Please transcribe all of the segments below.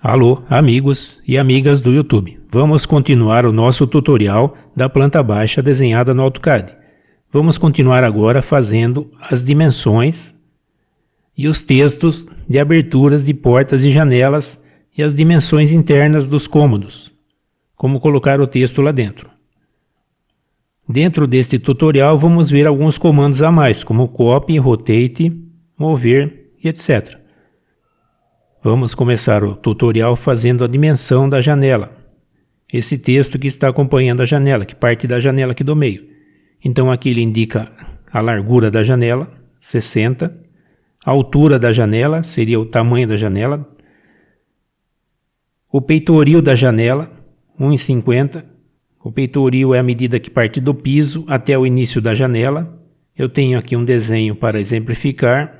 Alô, amigos e amigas do YouTube. Vamos continuar o nosso tutorial da planta baixa desenhada no AutoCAD. Vamos continuar agora fazendo as dimensões e os textos de aberturas de portas e janelas e as dimensões internas dos cômodos. Como colocar o texto lá dentro. Dentro deste tutorial vamos ver alguns comandos a mais, como copy, rotate, mover e etc. Vamos começar o tutorial fazendo a dimensão da janela. Esse texto que está acompanhando a janela, que parte da janela aqui do meio. Então aqui ele indica a largura da janela, 60. A altura da janela seria o tamanho da janela. O peitoril da janela, 1,50. O peitoril é a medida que parte do piso até o início da janela. Eu tenho aqui um desenho para exemplificar.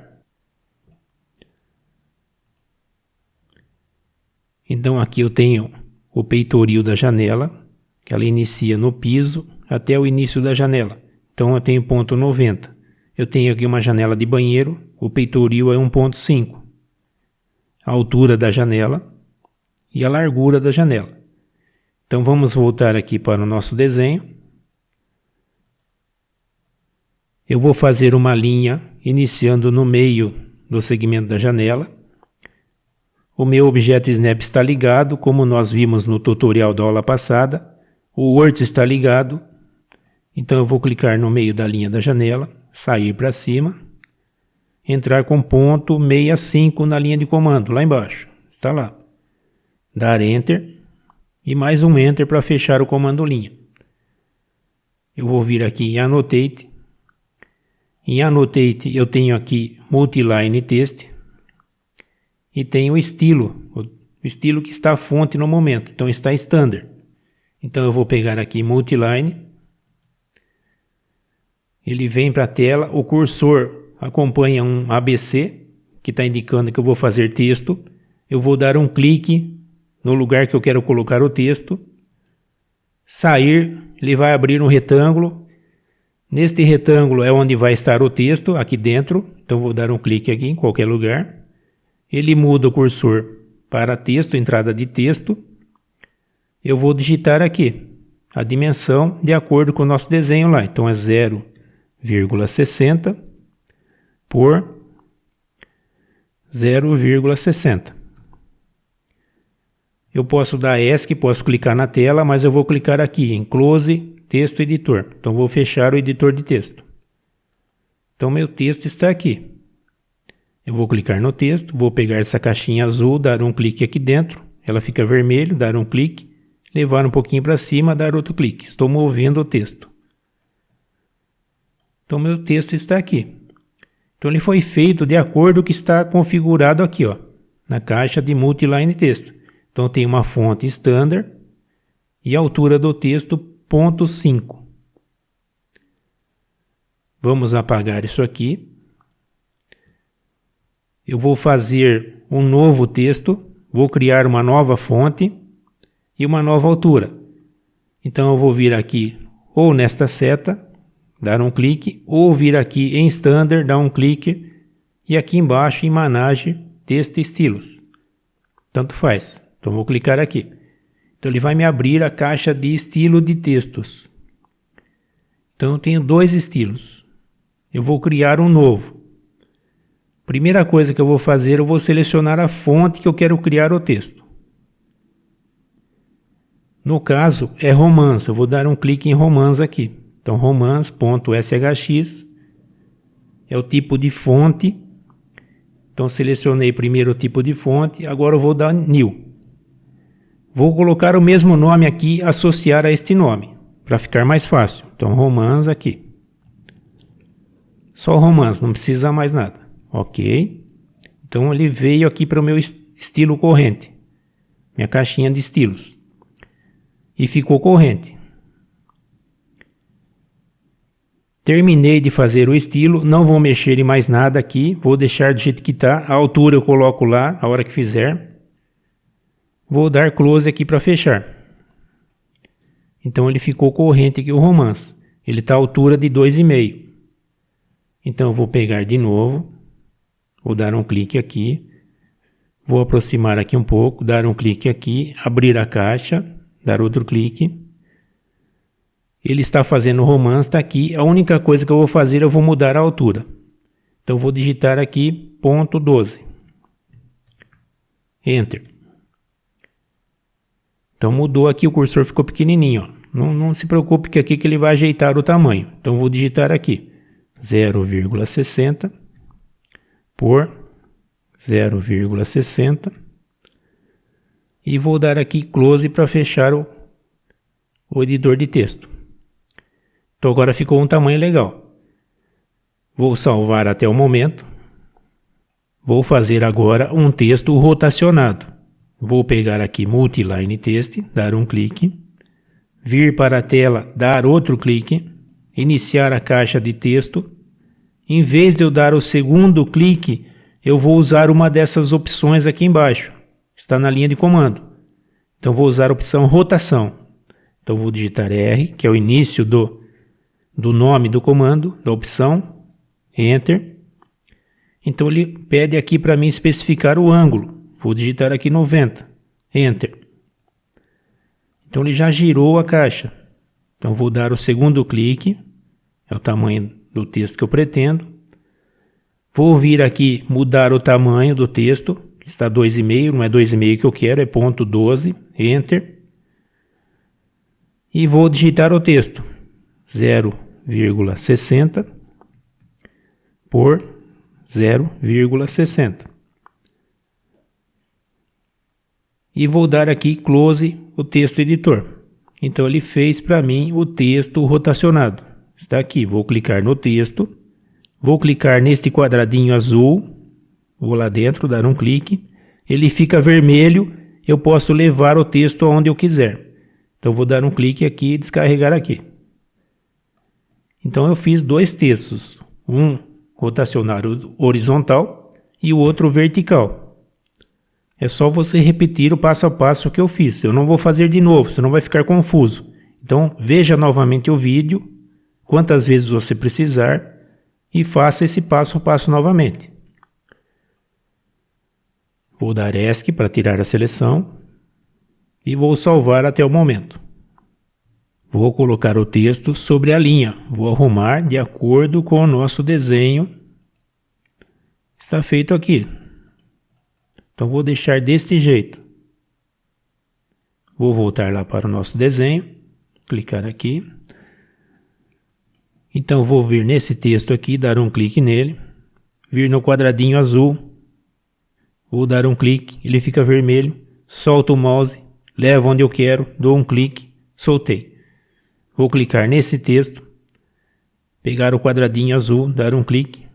Então aqui eu tenho o peitoril da janela, que ela inicia no piso até o início da janela. Então eu tenho ponto 90. Eu tenho aqui uma janela de banheiro, o peitoril é 1,5. A altura da janela e a largura da janela. Então vamos voltar aqui para o nosso desenho. Eu vou fazer uma linha iniciando no meio do segmento da janela. O meu objeto Snap está ligado, como nós vimos no tutorial da aula passada. O Word está ligado. Então eu vou clicar no meio da linha da janela, sair para cima, entrar com ponto 65 na linha de comando, lá embaixo. Está lá. Dar Enter e mais um Enter para fechar o comando linha. Eu vou vir aqui em Annotate. Em Annotate eu tenho aqui Multiline Text. E tem o estilo que está a fonte no momento, então está Standard. Então eu vou pegar aqui Multiline, ele vem para a tela, o cursor acompanha um ABC, que está indicando que eu vou fazer texto. Eu vou dar um clique no lugar que eu quero colocar o texto, sair, ele vai abrir um retângulo. Neste retângulo é onde vai estar o texto, aqui dentro, então vou dar um clique aqui em qualquer lugar. Ele muda o cursor para texto, entrada de texto. Eu vou digitar aqui a dimensão de acordo com o nosso desenho lá. Então é 0,60 por 0,60. Eu posso dar ESC, posso clicar na tela, mas eu vou clicar aqui em Close Texto Editor. Então vou fechar o editor de texto. Então meu texto está aqui. Eu vou clicar no texto, vou pegar essa caixinha azul, dar um clique aqui dentro, ela fica vermelho, dar um clique, levar um pouquinho para cima, dar outro clique. Estou movendo o texto. Então meu texto está aqui. Então ele foi feito de acordo com o que está configurado aqui, ó, na caixa de Multiline Texto. Então tem uma fonte standard e a altura do texto 0,5. Vamos apagar isso aqui. Eu vou fazer um novo texto, vou criar uma nova fonte e uma nova altura. Então eu vou vir aqui ou nesta seta, dar um clique, ou vir aqui em Standard, dar um clique, e aqui embaixo em Manage Texto e Estilos. Tanto faz. Então vou clicar aqui. Então ele vai me abrir a caixa de estilo de textos. Então eu tenho dois estilos. Eu vou criar um novo. Primeira coisa que eu vou fazer, eu vou selecionar a fonte que eu quero criar o texto. No caso, é Romance. Eu vou dar um clique em Romance aqui. Então, romance.sgx é o tipo de fonte. Então, selecionei primeiro o tipo de fonte. Agora eu vou dar New. Vou colocar o mesmo nome aqui, associar a este nome, para ficar mais fácil. Então, Romance aqui. Só Romance, não precisa mais nada. Ok, então ele veio aqui para o meu estilo corrente, minha caixinha de estilos, e ficou corrente. Terminei de fazer o estilo, não vou mexer em mais nada aqui, vou deixar do jeito que está, a altura eu coloco lá, a hora que fizer. Vou dar close aqui para fechar. Então ele ficou corrente aqui o Romance, ele está à altura de 2,5. Então eu vou pegar de novo. Vou dar um clique aqui, Vou aproximar aqui um pouco, dar um clique aqui, abrir a caixa, dar outro clique. Ele está fazendo o romance, está aqui. A única coisa que eu vou fazer, eu vou mudar a altura. Então vou digitar aqui ponto 12. Enter. Então mudou aqui, o cursor ficou pequenininho. Ó. Não se preocupe que aqui que ele vai ajeitar o tamanho. Então vou digitar aqui 0,60 por 0,60 e vou dar aqui close para fechar o editor de texto. Então agora ficou um tamanho legal. Vou salvar até o momento. Vou fazer agora um texto rotacionado. Vou pegar aqui Multiline Text, dar um clique, vir para a tela, dar outro clique, iniciar a caixa de texto. Em vez de eu dar o segundo clique, eu vou usar uma dessas opções aqui embaixo. Está na linha de comando. Então vou usar a opção rotação. Então vou digitar R, que é o início do nome do comando, da opção, Enter. Então ele pede aqui para mim especificar o ângulo. Vou digitar aqui 90, Enter. Então ele já girou a caixa. Então vou dar o segundo clique, é o tamanho do texto que eu pretendo. Vou vir aqui mudar o tamanho do texto, que está 2,5, não é 2,5 que eu quero, é ponto 12, Enter. E vou digitar o texto, 0,60 por 0,60. E vou dar aqui close o texto editor. Então ele fez para mim o texto rotacionado. Está aqui, vou clicar no texto, vou clicar neste quadradinho azul, vou lá dentro, dar um clique, ele fica vermelho, eu posso levar o texto aonde eu quiser. Então vou dar um clique aqui e descarregar aqui. Então eu fiz dois textos, um rotacionado horizontal e o outro vertical. É só você repetir o passo a passo que eu fiz. Eu não vou fazer de novo, senão vai ficar confuso. Então veja novamente o vídeo, quantas vezes você precisar, e faça esse passo a passo novamente. Vou dar ESC para tirar a seleção e vou salvar até o momento. Vou colocar o texto sobre a linha. Vou arrumar de acordo com o nosso desenho. Está feito aqui. Então vou deixar deste jeito. Vou voltar lá para o nosso desenho. Clicar aqui. Então vou vir nesse texto aqui, dar um clique nele. Vir no quadradinho azul. Vou dar um clique, ele fica vermelho. Solto o mouse, levo onde eu quero, dou um clique, soltei. Vou clicar nesse texto, pegar o quadradinho azul, dar um clique,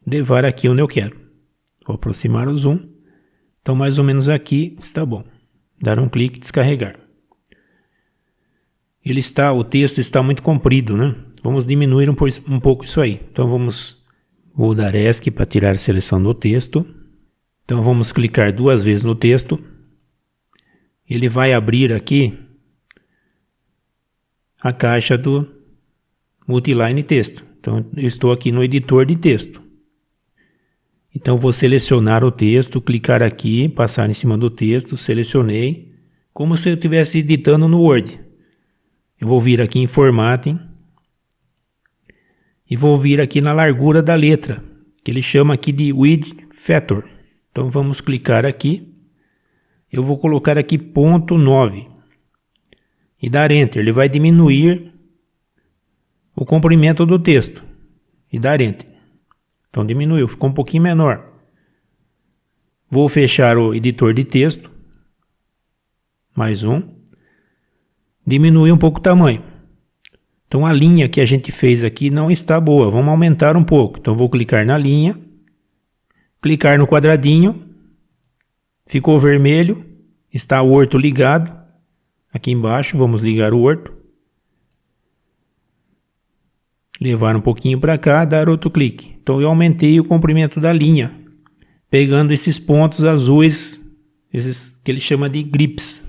levar aqui onde eu quero. Vou aproximar o zoom. Então mais ou menos aqui está bom. Dar um clique e descarregar. O texto está muito comprido, né? Vamos diminuir um pouco isso aí. Então vou dar ESC para tirar a seleção do texto. Então vamos clicar duas vezes no texto. Ele vai abrir aqui a caixa do Multiline Text. Então eu estou aqui no editor de texto. Então vou selecionar o texto, clicar aqui, passar em cima do texto, selecionei, como se eu estivesse editando no Word. Eu vou vir aqui em Formatting e vou vir aqui na largura da letra, que ele chama aqui de Width Factor. Então vamos clicar aqui, eu vou colocar aqui ponto 9 e dar Enter. Ele vai diminuir o comprimento do texto e dar Enter. Então diminuiu, ficou um pouquinho menor. Vou fechar o editor de texto. Mais um. Diminuir um pouco o tamanho. Então a linha que a gente fez aqui não está boa. Vamos aumentar um pouco. Então vou clicar na linha. Clicar no quadradinho. Ficou vermelho. Está o orto ligado. Aqui embaixo vamos ligar o orto. Levar um pouquinho para cá, dar outro clique. Então eu aumentei o comprimento da linha, pegando esses pontos azuis, esses que ele chama de grips.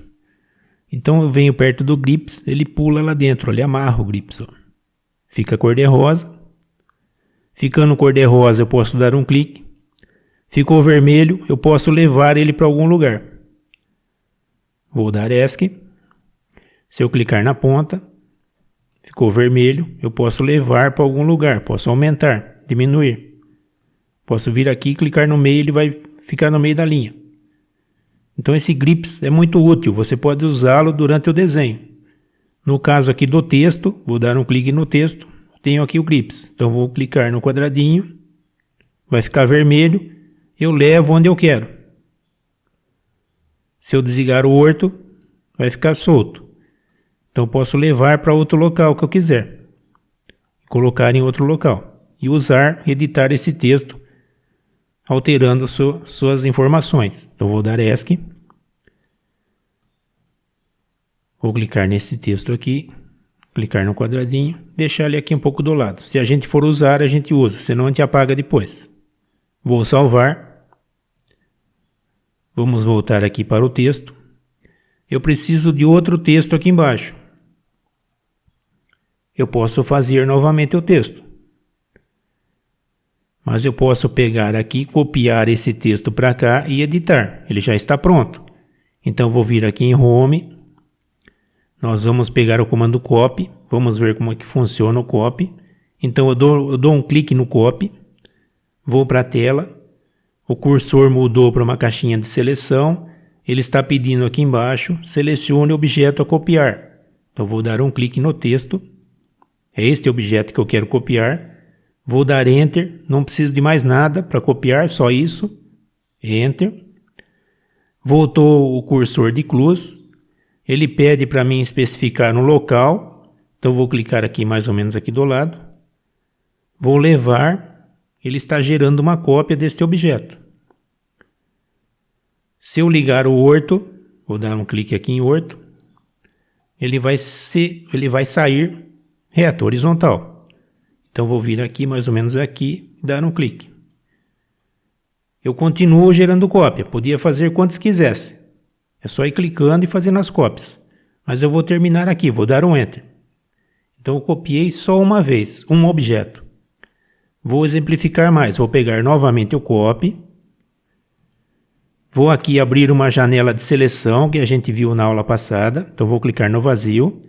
Então eu venho perto do grips, ele pula lá dentro, ele amarra o grips. Ó. Fica cor de rosa. Ficando cor de rosa eu posso dar um clique, Ficou vermelho, eu posso levar ele para algum lugar. Vou dar ESC. Se eu clicar na ponta, ficou vermelho, eu posso levar para algum lugar, posso aumentar, diminuir. Posso vir aqui, clicar no meio, ele vai ficar no meio da linha. Então esse Grips é muito útil, você pode usá-lo durante o desenho. No caso aqui do texto, vou dar um clique no texto, tenho aqui o Grips. Então vou clicar no quadradinho, vai ficar vermelho, eu levo onde eu quero. Se eu desligar o orto, vai ficar solto. Então posso levar para outro local que eu quiser. Colocar em outro local. E usar, editar esse texto, alterando suas informações. Então vou dar ESC. Vou clicar nesse texto aqui. Clicar no quadradinho. Deixar ele aqui um pouco do lado. Se a gente for usar, a gente usa. Senão a gente apaga depois. Vou salvar. Vamos voltar aqui para o texto. Eu preciso de outro texto aqui embaixo. Eu posso fazer novamente o texto. Mas eu posso pegar aqui, copiar esse texto para cá e editar. Ele já está pronto. Então vou vir aqui em Home. Nós vamos pegar o comando Copy. Vamos ver como é que funciona o Copy. Então eu dou um clique no Copy. Vou para a tela. O cursor mudou para uma caixinha de seleção. Ele está pedindo aqui embaixo, selecione o objeto a copiar. Então vou dar um clique no texto. É este objeto que eu quero copiar. Vou dar Enter. Não preciso de mais nada para copiar, só isso. Enter. Voltou o cursor de cruz. Ele pede para mim especificar no local. Então vou clicar aqui mais ou menos aqui do lado. Vou levar. Ele está gerando uma cópia deste objeto. Se eu ligar o orto, vou dar um clique aqui em orto, ele vai sair reto, horizontal. Então vou vir aqui, mais ou menos aqui, e dar um clique. Eu continuo gerando cópia, podia fazer quantas quisesse. É só ir clicando e fazendo as cópias. Mas eu vou terminar aqui, vou dar um Enter. Então eu copiei só uma vez, um objeto. Vou exemplificar mais, vou pegar novamente o Copy. Vou aqui abrir uma janela de seleção que a gente viu na aula passada. Então vou clicar no vazio.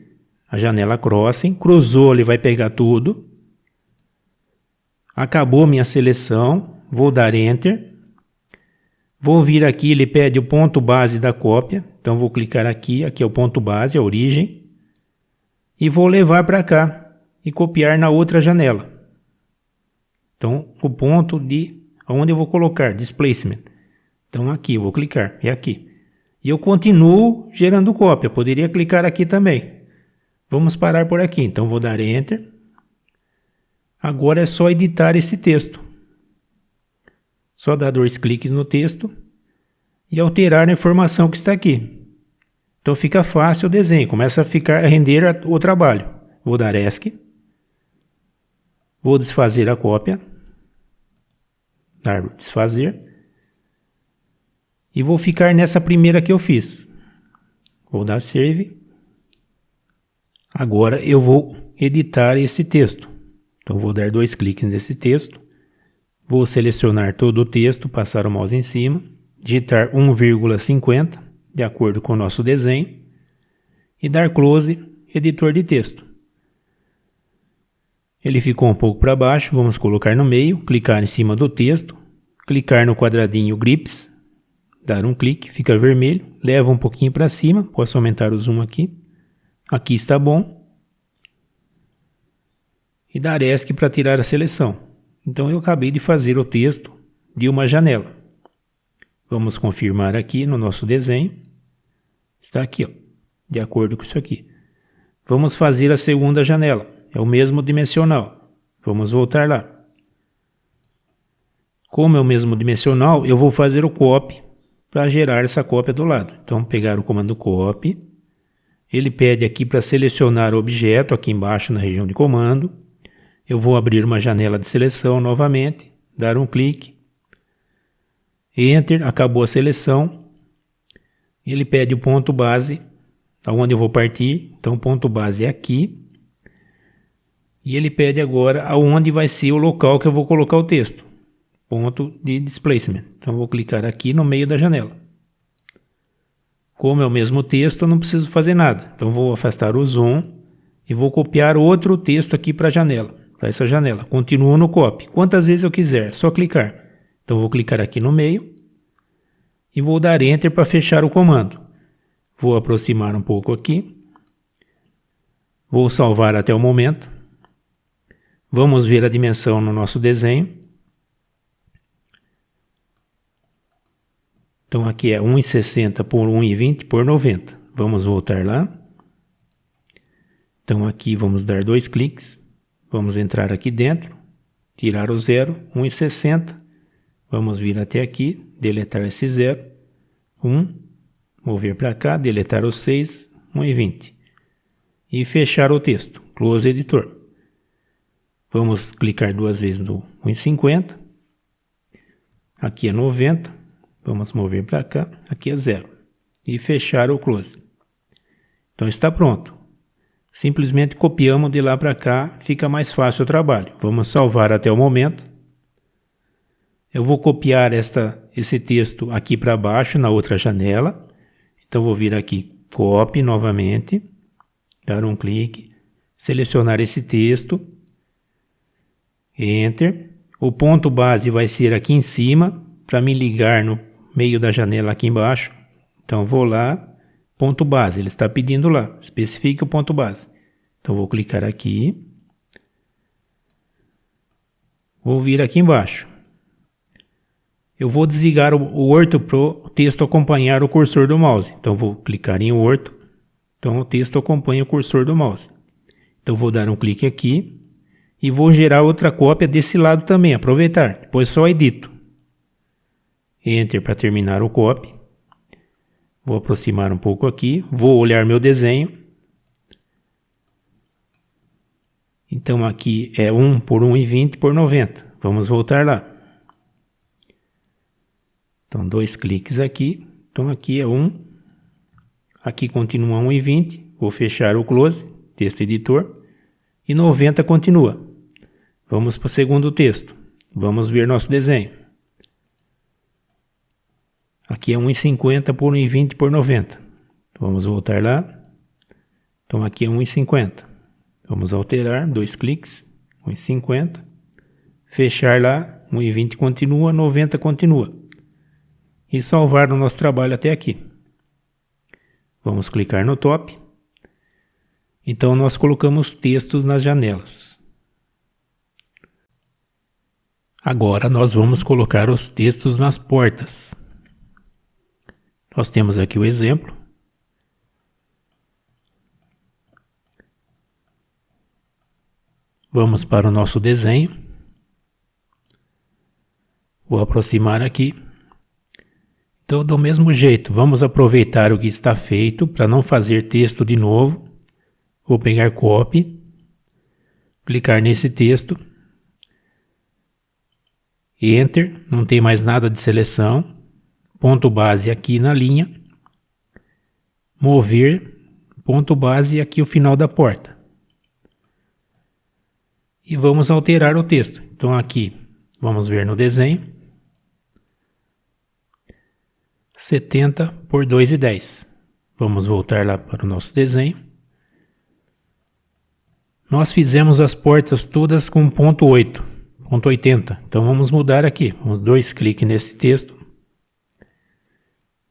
A janela Crossing. Cruzou, ele vai pegar tudo. Acabou minha seleção. Vou dar Enter. Vou vir aqui, ele pede o ponto base da cópia. Então vou clicar aqui. Aqui é o ponto base, a origem. E vou levar para cá. E copiar na outra janela. Então o ponto de onde eu vou colocar, Displacement. Então aqui, eu vou clicar, é aqui. E eu continuo gerando cópia, poderia clicar aqui também. Vamos parar por aqui, então vou dar Enter. Agora é só editar esse texto. Só dar 2 cliques no texto e alterar a informação que está aqui. Então fica fácil o desenho, começa a render o trabalho. Vou dar ESC. Vou desfazer a cópia. Dar desfazer. E vou ficar nessa primeira que eu fiz. Vou dar Save. Agora eu vou editar esse texto. Então vou dar 2 cliques nesse texto. Vou selecionar todo o texto, passar o mouse em cima. Digitar 1,50, de acordo com o nosso desenho. E dar Close, editor de texto. Ele ficou um pouco para baixo, vamos colocar no meio. Clicar em cima do texto. Clicar no quadradinho Grips. Dar um clique, fica vermelho, leva um pouquinho para cima, posso aumentar o zoom aqui. Aqui está bom. E dar ESC para tirar a seleção. Então eu acabei de fazer o texto de uma janela. Vamos confirmar aqui no nosso desenho. Está aqui, ó, de acordo com isso aqui. Vamos fazer a segunda janela. É o mesmo dimensional. Vamos voltar lá. Como é o mesmo dimensional, eu vou fazer o Copy para gerar essa cópia do lado. Então, pegar o comando Copy. Ele pede aqui para selecionar o objeto aqui embaixo na região de comando. Eu vou abrir uma janela de seleção novamente, dar um clique. Enter, acabou a seleção. Ele pede o ponto base, aonde eu vou partir. Então, o ponto base é aqui. E ele pede agora aonde vai ser o local que eu vou colocar o texto. ponto de displacement. Então vou clicar aqui no meio da janela. Como é o mesmo texto, eu não preciso fazer nada. Então vou afastar o zoom e vou copiar outro texto aqui para a janela, para essa janela. Continuo no copy. Quantas vezes eu quiser, só clicar. Então vou clicar aqui no meio e vou dar Enter para fechar o comando. Vou aproximar um pouco aqui. Vou salvar até o momento. Vamos ver a dimensão no nosso desenho. Então aqui é 1,60 por 1,20 por 90. Vamos voltar lá. Então aqui vamos dar 2 cliques. Vamos entrar aqui dentro. Tirar o 0, 1,60. Vamos vir até aqui, deletar esse 0. 1. Mover para cá, deletar o 6, 1,20. E fechar o texto. Close Editor. Vamos clicar 2 vezes no 1,50. Aqui é 90. Vamos mover para cá, aqui é 0. E fechar o close. Então está pronto. Simplesmente copiamos de lá para cá, fica mais fácil o trabalho. Vamos salvar até o momento. Eu vou copiar esse texto aqui para baixo, na outra janela. Então vou vir aqui, copy novamente, dar um clique, selecionar esse texto, Enter. O ponto base vai ser aqui em cima, para me ligar no meio da janela aqui embaixo. Então vou lá, ponto base, ele está pedindo lá, especifique o ponto base. Então vou clicar aqui, vou vir aqui embaixo. Eu vou desligar o orto para o texto acompanhar o cursor do mouse. Então vou clicar em orto, então o texto acompanha o cursor do mouse. Então vou dar um clique aqui e vou gerar outra cópia desse lado também, aproveitar, depois só edito. Enter para terminar o copy. Vou aproximar um pouco aqui. Vou olhar meu desenho. Então aqui é 1 por 1,20 por 90. Vamos voltar lá. Então 2 cliques aqui. Então aqui é 1. Aqui continua 1,20. Vou fechar o close. Texto editor. E 90 continua. Vamos para o segundo texto. Vamos ver nosso desenho. Aqui é 1,50 por 1,20 por 90. Vamos voltar lá. Então aqui é 1,50. Vamos alterar, 2 cliques, 1,50. Fechar lá, 1,20 continua, 90 continua. E salvar o nosso trabalho até aqui. Vamos clicar no top. Então nós colocamos textos nas janelas. Agora nós vamos colocar os textos nas portas. Nós temos aqui o exemplo. Vamos para o nosso desenho. Vou aproximar aqui. Então, do mesmo jeito, vamos aproveitar o que está feito para não fazer texto de novo. Vou pegar copy, clicar nesse texto, Enter, não tem mais nada de seleção. Ponto base aqui na linha, mover, ponto base aqui o final da porta. E vamos alterar o texto. Então aqui, vamos ver no desenho, 70 por 2,10. Vamos voltar lá para o nosso desenho. Nós fizemos as portas todas com ponto 8, ponto 80. Então vamos mudar aqui, vamos 2 cliques nesse texto.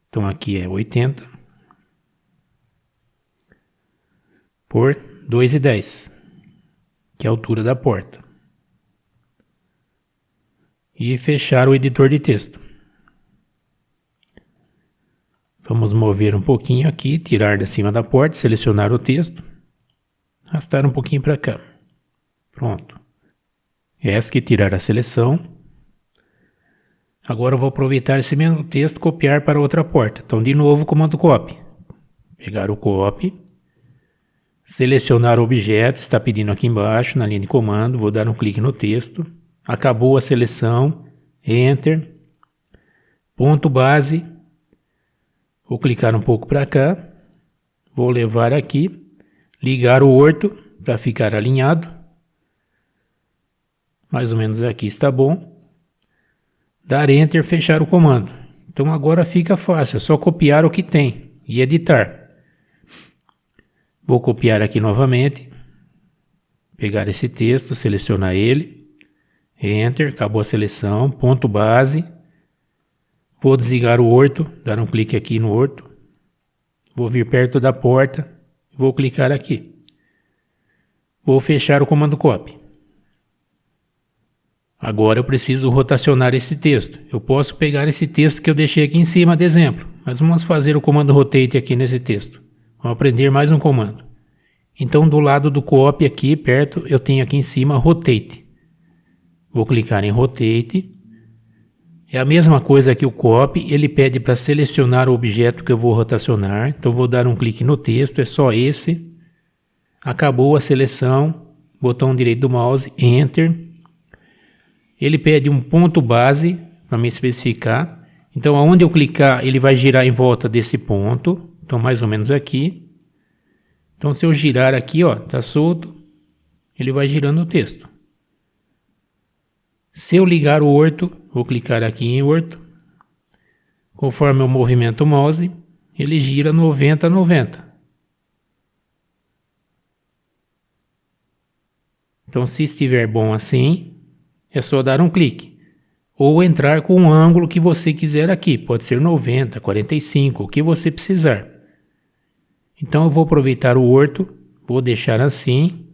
Então aqui é 80 por 2,10, que é a altura da porta. E fechar o editor de texto. Vamos mover um pouquinho aqui, tirar de cima da porta, selecionar o texto, arrastar um pouquinho para cá. Pronto. ESC, tirar a seleção. Agora eu vou aproveitar esse mesmo texto e copiar para outra porta. Então, de novo, comando copy. Pegar o copy, selecionar o objeto, está pedindo aqui embaixo, na linha de comando, vou dar um clique no texto. Acabou a seleção, Enter, ponto base, vou clicar um pouco para cá, vou levar aqui, ligar o orto para ficar alinhado. Mais ou menos aqui está bom. dar Enter, fechar o comando. Então agora fica fácil, é só copiar o que tem e editar. Vou copiar aqui novamente, pegar esse texto, selecionar ele, Enter, acabou a seleção, ponto base. Vou desligar o orto, dar um clique aqui no orto. Vou vir perto da porta, vou clicar aqui. Vou fechar o comando copy. Agora eu preciso rotacionar esse texto. Eu posso pegar esse texto que eu deixei aqui em cima de exemplo, mas vamos fazer o comando rotate aqui nesse texto. Vamos aprender mais um comando. Então do lado do copy aqui perto eu tenho aqui em cima rotate. Vou clicar em rotate. É a mesma coisa que o copy, ele pede para selecionar o objeto que eu vou rotacionar. Então vou dar um clique no texto, é só esse. Acabou a seleção, botão direito do mouse, Enter. Ele pede um ponto base para me especificar. Então aonde eu clicar ele vai girar em volta desse ponto. Então mais ou menos aqui. Então se eu girar aqui, ó, tá solto, ele vai girando o texto. Se eu ligar o orto, vou clicar aqui em orto. Conforme eu movimento o mouse, ele gira 90 a 90. Então se estiver bom assim, é só dar um clique. Ou entrar com o ângulo que você quiser aqui. Pode ser 90, 45, o que você precisar. Então eu vou aproveitar o orto, vou deixar assim.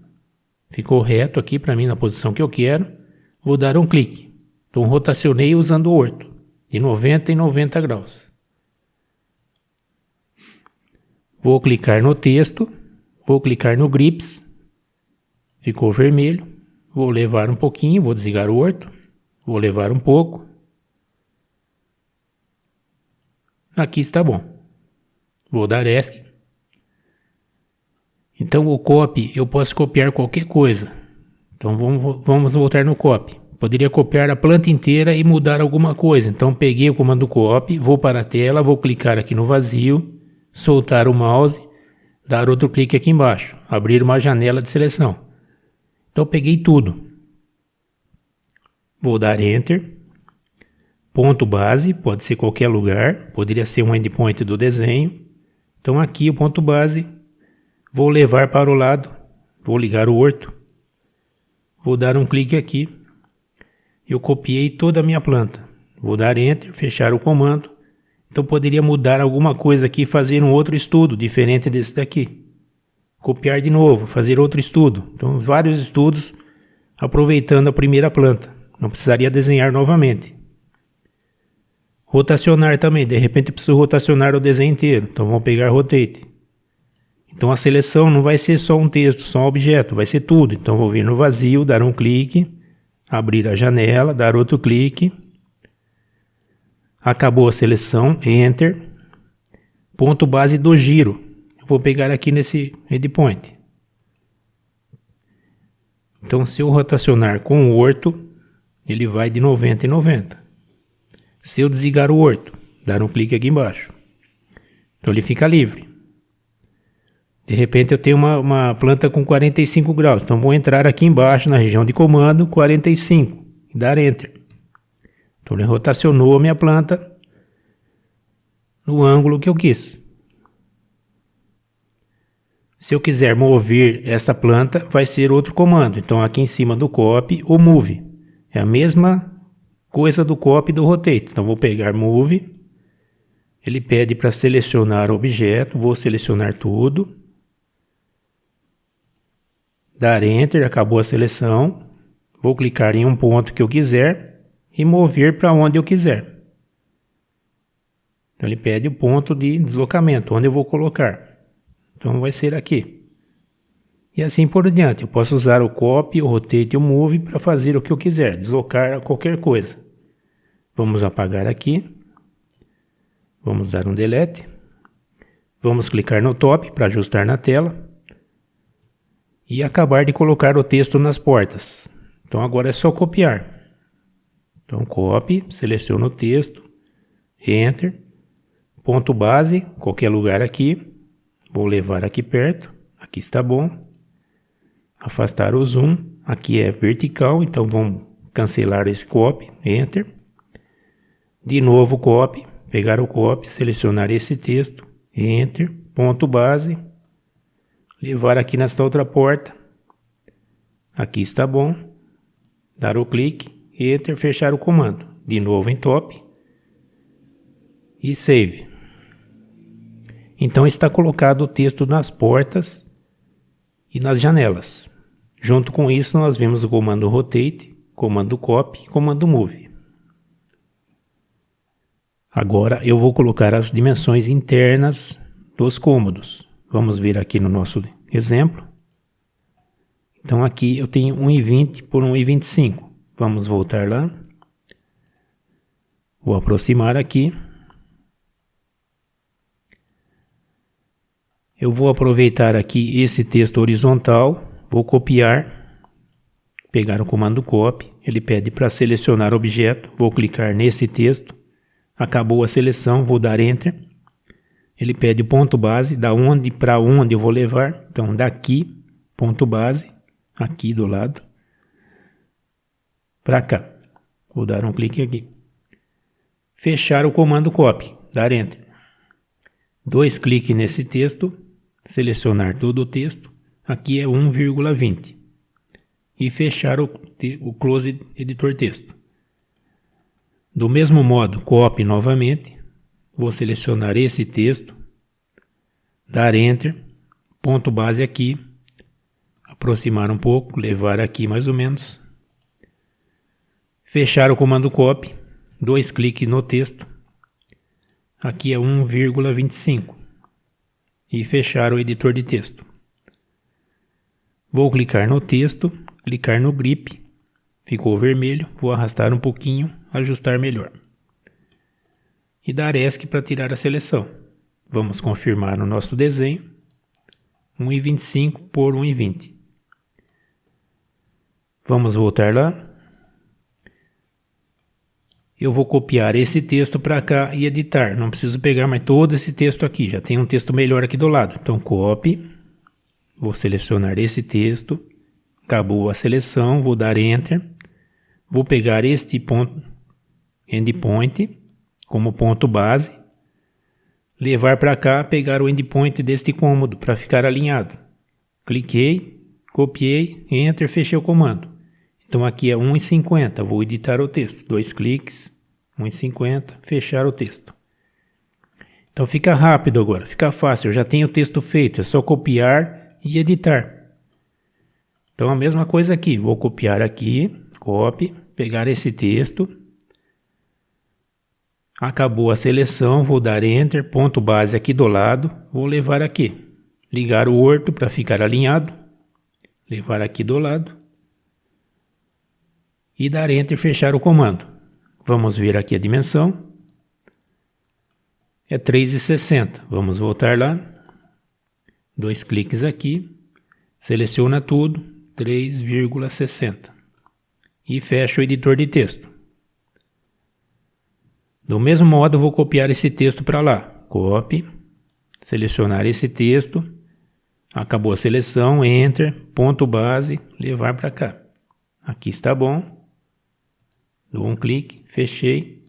Ficou reto aqui para mim na posição que eu quero. Vou dar um clique. Então rotacionei usando o orto, de 90 em 90 graus. Vou clicar no texto, vou clicar no grips. Ficou vermelho. Vou levar um pouquinho, vou desligar o orto. Vou levar um pouco. Aqui está bom. Vou dar ESC. Então o copy, eu posso copiar qualquer coisa. Então vamos voltar no copy. Poderia copiar a planta inteira e mudar alguma coisa. Então peguei o comando copy, vou para a tela, vou clicar aqui no vazio, soltar o mouse, dar outro clique aqui embaixo, abrir uma janela de seleção. Então peguei tudo. Vou dar Enter. Ponto base, pode ser qualquer lugar, poderia ser um endpoint do desenho. Então aqui o ponto base, vou levar para o lado, vou ligar o orto. Vou dar um clique aqui. Eu copiei toda a minha planta. Vou dar Enter, fechar o comando. Então poderia mudar alguma coisa aqui e fazer um outro estudo diferente desse daqui. Copiar de novo, fazer outro estudo. Então vários estudos aproveitando a primeira planta. Não precisaria desenhar novamente. Rotacionar também. De repente eu preciso rotacionar o desenho inteiro. Então vamos pegar Rotate. Então a seleção não vai ser só um texto, só um objeto, vai ser tudo. Então vou vir no vazio, dar um clique, abrir a janela, dar outro clique. Acabou a seleção, Enter. Ponto base do giro. Eu vou pegar aqui nesse endpoint. Então se eu rotacionar com o orto, ele vai de 90 em 90. Se eu desligar o orto, dar um clique aqui embaixo, então ele fica livre. De repente eu tenho uma planta com 45 graus, então vou entrar aqui embaixo na região de comando 45 e dar Enter. Então ele rotacionou a minha planta no ângulo que eu quis. Se eu quiser mover essa planta, vai ser outro comando. Então aqui em cima do copy, o move. É a mesma coisa do copy e do rotate. Então vou pegar move. Ele pede para selecionar o objeto, vou selecionar tudo. Dar Enter, acabou a seleção. Vou clicar em um ponto que eu quiser e mover para onde eu quiser. Então ele pede o ponto de deslocamento, onde eu vou colocar. Então vai ser aqui. E assim por diante. Eu posso usar o copy, o rotate e o move para fazer o que eu quiser, deslocar qualquer coisa. Vamos apagar aqui. Vamos dar um delete. Vamos clicar no top para ajustar na tela. E acabar de colocar o texto nas portas. Então agora é só copiar. Então copy, seleciono o texto, Enter, ponto base, qualquer lugar aqui. Vou levar aqui perto, aqui está bom. Afastar o zoom, aqui é vertical, então vamos cancelar esse copy, Enter. De novo copy, pegar o copy, selecionar esse texto, enter, ponto base, levar aqui nesta outra porta, aqui está bom, dar o clique, enter, fechar o comando, de novo em top e save. Então está colocado o texto nas portas e nas janelas. Junto com isso nós vimos o comando rotate, comando copy e comando move. Agora eu vou colocar as dimensões internas dos cômodos. Vamos ver aqui no nosso exemplo. Então aqui eu tenho 1,20 por 1,25. Vamos voltar lá. Vou aproximar aqui. Eu vou aproveitar aqui esse texto horizontal. Vou copiar. Pegar o comando copy. Ele pede para selecionar objeto. Vou clicar nesse texto. Acabou a seleção, vou dar enter. Ele pede o ponto base, da onde para onde eu vou levar. Então daqui, ponto base, aqui do lado, para cá. Vou dar um clique aqui. Fechar o comando copy, dar enter. 2 cliques nesse texto, selecionar todo o texto. Aqui é 1,20. E fechar o close editor texto. Do mesmo modo, copy novamente, vou selecionar esse texto, dar enter, ponto base aqui, aproximar um pouco, levar aqui mais ou menos, fechar o comando copy, 2 cliques no texto, aqui é 1,25 e fechar o editor de texto. Vou clicar no texto, clicar no grip, ficou vermelho, vou arrastar um pouquinho, ajustar melhor. E dar ESC para tirar a seleção. Vamos confirmar no nosso desenho. 1,25 por 1,20. Vamos voltar lá. Eu vou copiar esse texto para cá e editar. Não preciso pegar mais todo esse texto aqui. Já tem um texto melhor aqui do lado. Então copy. Vou selecionar esse texto. Acabou a seleção. Vou dar enter. Vou pegar este ponto endpoint como ponto base, levar para cá, pegar o endpoint deste cômodo para ficar alinhado. Cliquei, copiei, enter, fechei o comando. Então aqui é 1,50, vou editar o texto, 2 cliques, 1,50, fechar o texto. Então fica rápido agora, fica fácil, eu já tenho o texto feito, é só copiar e editar. Então a mesma coisa aqui, vou copiar aqui, copy, pegar esse texto, acabou a seleção, vou dar enter, ponto base aqui do lado, vou levar aqui, ligar o orto para ficar alinhado, levar aqui do lado e dar enter e fechar o comando. Vamos ver aqui a dimensão, é 3,60, vamos voltar lá, 2 cliques aqui, seleciona tudo, 3,60 e fecha o editor de texto. Do mesmo modo, eu vou copiar esse texto para lá. Copy, selecionar esse texto, acabou a seleção, enter, ponto base, levar para cá. Aqui está bom. Dou um clique, fechei.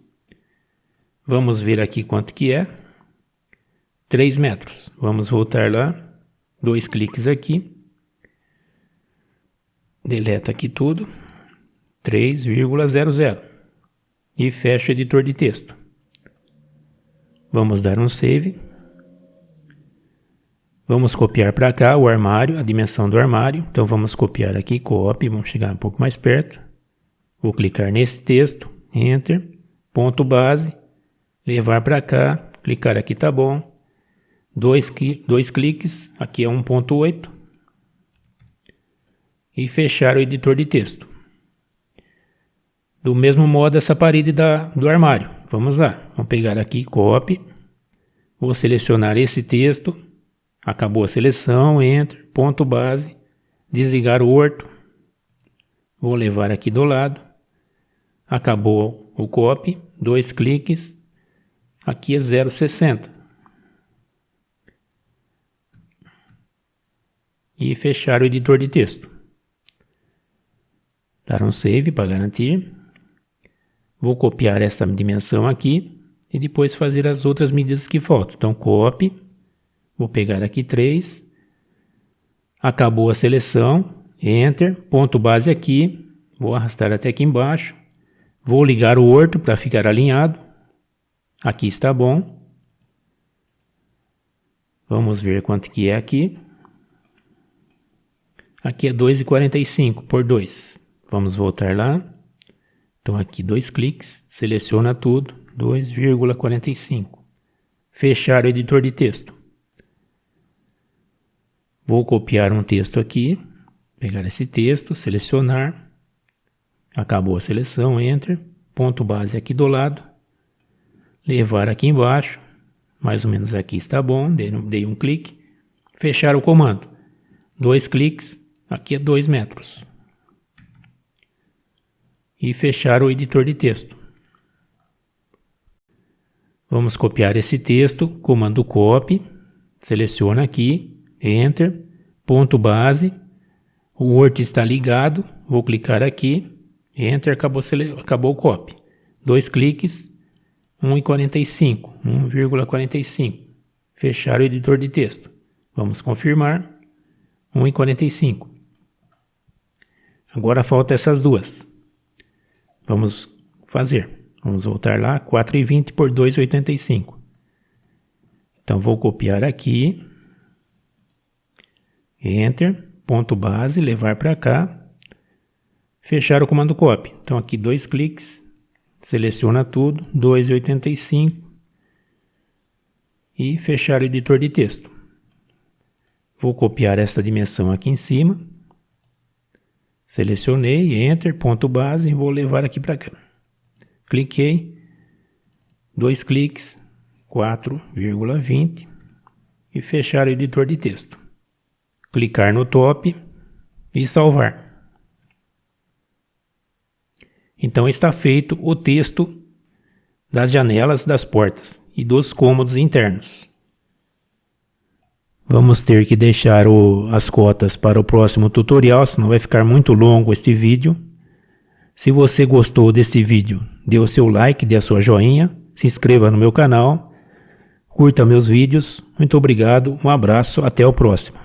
Vamos ver aqui quanto que é. 3 metros. Vamos voltar lá. 2 cliques aqui. Deleta aqui tudo. 3,00. E fecho o editor de texto. Vamos dar um save. Vamos copiar para cá o armário, a dimensão do armário. Então vamos copiar aqui, copy, vamos chegar um pouco mais perto. Vou clicar nesse texto, enter, ponto base, levar para cá, clicar aqui tá bom. 2 cliques, aqui é 1.8. E fechar o editor de texto. Do mesmo modo essa parede do armário. Vamos lá. Vamos pegar aqui, copy. Vou selecionar esse texto. Acabou a seleção, enter, ponto base. Desligar o orto. Vou levar aqui do lado. Acabou o copy. 2 cliques. Aqui é 0,60. E fechar o editor de texto. Dar um save para garantir. Vou copiar essa dimensão aqui e depois fazer as outras medidas que faltam. Então, copy, vou pegar aqui 3, acabou a seleção, Enter, ponto base aqui, vou arrastar até aqui embaixo, vou ligar o orto para ficar alinhado, aqui está bom. Vamos ver quanto que é aqui. Aqui é 2,45 por 2. Vamos voltar lá. Então aqui 2 cliques, seleciona tudo, 2,45. Fechar o editor de texto. Vou copiar um texto aqui, pegar esse texto, selecionar. Acabou a seleção, Enter, ponto base aqui do lado. Levar aqui embaixo, mais ou menos aqui está bom, dei um clique. Fechar o comando. 2 cliques, aqui é 2 metros. E fechar o editor de texto. Vamos copiar esse texto, comando copy, seleciona aqui, Enter, ponto base, o Word está ligado, vou clicar aqui, Enter, acabou o copy. 2 cliques, 1,45, fechar o editor de texto. Vamos confirmar, 1,45. Agora falta essas duas. Vamos fazer. Vamos voltar lá, 4,20 por 2,85. Então vou copiar aqui, Enter, ponto base, levar para cá, fechar o comando copy. Então aqui 2 cliques, seleciona tudo, 2,85 e fechar o editor de texto. Vou copiar esta dimensão aqui em cima, selecionei, Enter, ponto base e vou levar aqui para cá. Cliquei, 2 cliques, 4,20 e fechar o editor de texto. Clicar no top e salvar. Então está feito o texto das janelas das portas e dos cômodos internos. Vamos ter que deixar as cotas para o próximo tutorial, senão vai ficar muito longo este vídeo. Se você gostou deste vídeo, dê o seu like, dê a sua joinha, se inscreva no meu canal, curta meus vídeos. Muito obrigado, um abraço, até o próximo.